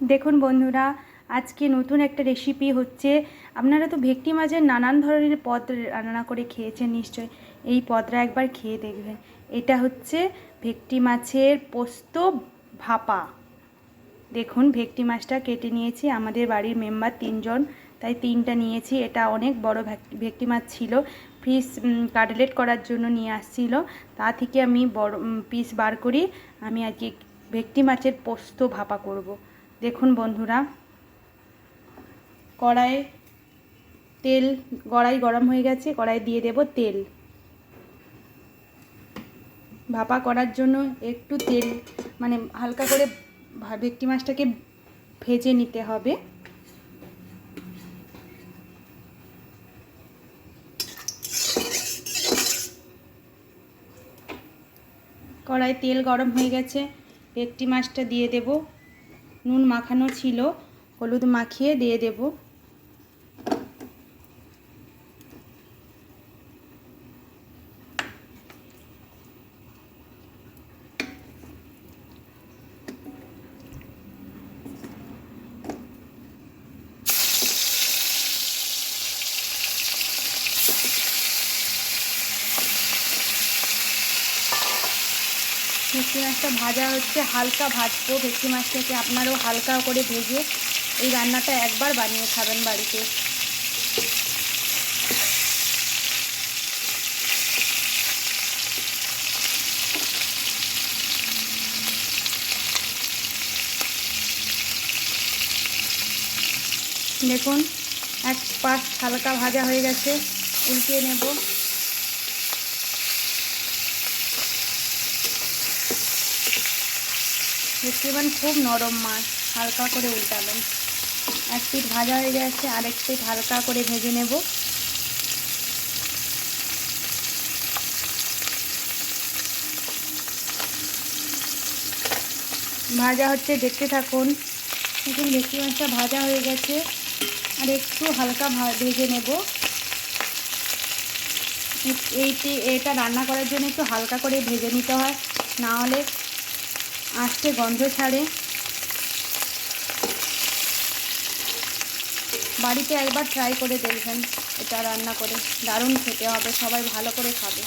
দেখুন বন্ধুরা, আজকে নতুন একটা রেসিপি হচ্ছে। আপনারা তো ভেটকি মাছের নানান ধরনের পদ রান্না করে খেয়েছেন নিশ্চয়। এই পদটা একবার খেয়ে দেখবেন। এটা হচ্ছে ভেটকি মাছের পোস্ত ভাপা। দেখুন, ভেটকি মাছটা কেটে নিয়েছি, আমাদের বাড়ির মেম্বার 3 জন, তাই 3টা নিয়েছি। এটা অনেক বড় ভেটকি মাছ ছিল, ফিশ কাটলেট করার জন্য নিয়ে আসছিল। তা থেকে আমি বড় পিস বার করি। আমি আজকে ভেটকি মাছের পোস্ত ভাপা করব। দেখুন বন্ধুরা, কড়াই গরম হয়ে গেছে, কড়াই দিয়ে দেব তেল। ভাপা করার জন্য একটু তেল মানে হালকা করে ভেটকি মাছটাকে ভেজে নিতে হবে। কড়াই তেল গরম হয়ে গেছে, ভেটকি মাছটা দিয়ে দেব। নুন মাখানো ছিল, হলুদ মাখিয়ে দিয়ে দেব। ভেটকি মাছটা ভাজা হচ্ছে, হালকা ভাজবো ভেটকি মাছটাকে। আপনারাও হালকা করে ভেজে এই রান্নাটা একবার বানিয়ে খাবেন বাড়িতে। দেখুন, এক পাশ হালকা ভাজা হয়ে গেছে, উল্টিয়ে নেব। ভেটকি মাছ খুব নরম মাছ, হালকা করে উল্টাবেন। এক পিঠ ভাজা হয়ে গেছে, আরেক পিঠ হালকা করে ভেজে নেব। ভাজা হচ্ছে, দেখতে থাকুন। দেখুন, ভেটকি মাছটা ভাজা হয়ে গেছে, আর একটু হালকা ভেজে নেব। এটা রান্না করার জন্য একটু হালকা করে ভেজে নিতে হয়, না হলে আস্তে গন্ধ ছাড়ে। বাড়িতে একবার ট্রাই করে দেখবেন, এটা রান্না করে দারুণ খেতে হবে, সবাই ভালো করে খাবে।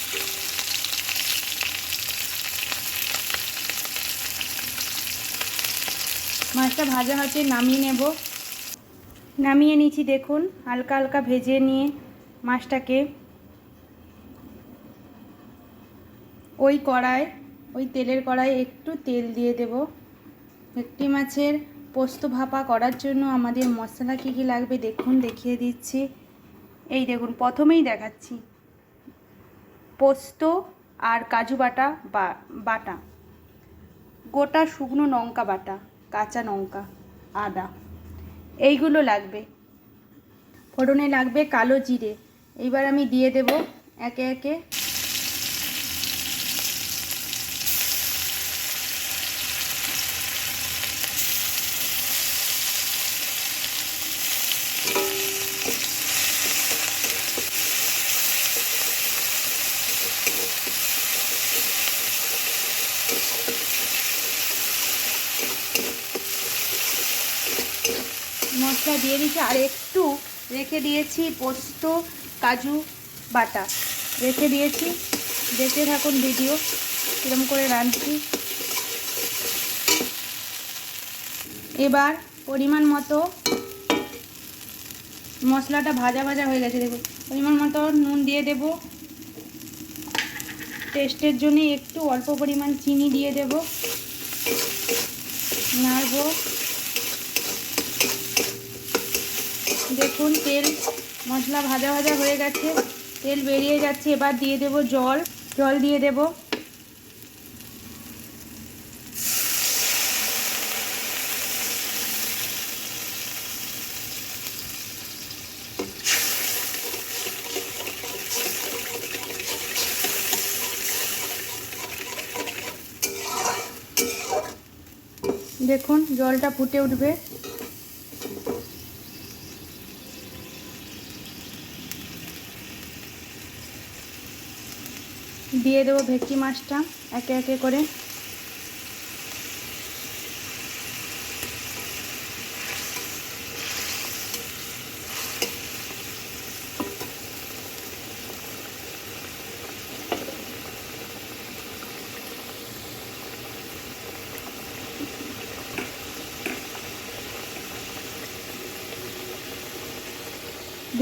মাছটা ভাজা হচ্ছে, নামিয়ে নেব। নামিয়ে নিচ্ছি। দেখুন, হালকা হালকা ভেজে নিয়ে মাছটাকে ওই তেলের কড়াই একটু তেল দিয়ে দেব। ভেটকি মাছের পোস্ত ভাপা করার জন্য আমাদের মশলা কী কী লাগবে দেখুন, দেখিয়ে দিচ্ছি। এই দেখুন, প্রথমেই দেখাচ্ছি। পোস্ত আর কাজু বাটা, গোটা শুকনো লঙ্কা বাটা, কাঁচা লঙ্কা, আদা, এইগুলো লাগবে। ফোড়নে লাগবে কালো জিরে। এইবার আমি দিয়ে দেব একে একে। মশলা দিয়ে দিয়েছি, আর একটু রেখে দিয়েছি পোস্ত কাজু বাটা রেখে দিয়েছি। দেখতে থাকুন ভিডিও, কীরকম করে রাঁধছি। এবার পরিমাণ মতো, মশলাটা ভাজা ভাজা হয়ে গেছে, দেখুন পরিমাণ মতো নুন দিয়ে দেব। টেস্টের জন্য একটু অল্প পরিমাণ চিনি দিয়ে দেব। নাড়বো। দেখুন, মশলা ভাজা ভাজা হয়ে গেছে, তেল বেরিয়ে যাচ্ছে। এবার দিয়ে দেব জল দিয়ে দেব। দেখুন, জলটা ফুটে উঠবে। দিয়ে দেবো ভেটকি মাছটা একে একে করে।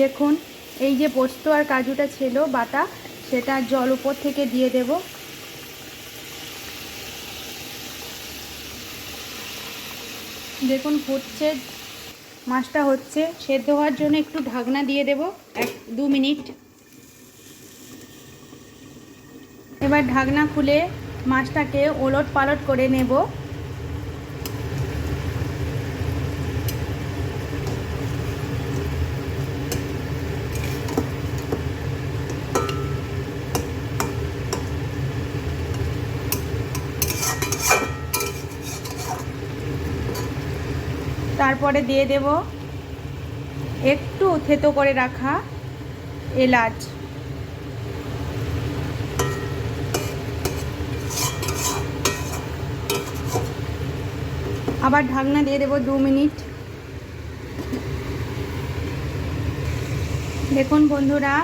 দেখুন এই যে পোস্ত আর কাজুটা ছিল বাটা, সেটা জল উপর থেকে দিয়ে দেব। দেখুন ফুটছে, মাছটা হচ্ছে, সেদ্ধ হওয়ার জন্য একটু ঢাকনা দিয়ে দেব 1-2 মিনিট। এবার ঢাকনা খুলে মাছটাকে ওলট পালট করে নেব। তারপরে দিয়ে দেব একটু থেতো করে রাখা এলাচ। আবার ঢাকনা দিয়ে দেব 2 মিনিট। দেখুন বন্ধুরা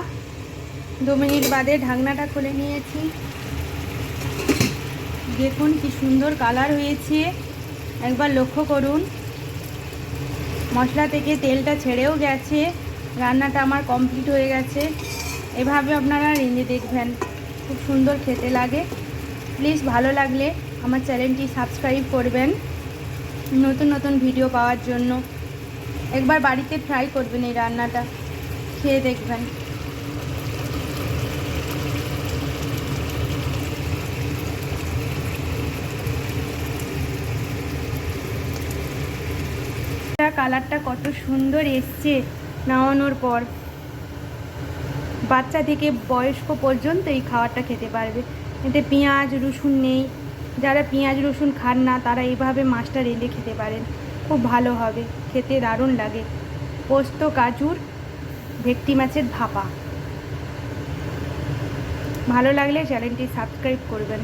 2 মিনিট বাদে ঢাকনাটা খুলে নিয়েছি। দেখুন কি সুন্দর কালার হয়েছে, একবার লক্ষ্য করুন। মশলা থেকে তেলটা ছেড়েও গেছে, রান্নাটা আমার কমপ্লিট হয়ে গেছে। এভাবে আপনারা রেঁধে দেখবেন, খুব সুন্দর খেতে লাগে। প্লিজ ভালো লাগলে আমার চ্যানেলটি সাবস্ক্রাইব করবেন নতুন নতুন ভিডিও পাওয়ার জন্য। একবার বাড়িতে ট্রাই করবেন এই রান্নাটা, খেয়ে দেখবেন। কালারটা কত সুন্দর এসছে নামানোর পর। বাচ্চা থেকে বয়স্ক পর্যন্ত এই খাবারটা খেতে পারবে। এতে পেঁয়াজ রসুন নেই, যারা পেঁয়াজ রসুন খান না তারা এইভাবে মাছটা রেঁধে খেতে পারেন, খুব ভালো হবে, খেতে দারুণ লাগে। পোস্ত কাজুর ভেটকি মাছের ভাপা। ভালো লাগলে চ্যানেলটি সাবস্ক্রাইব করবেন।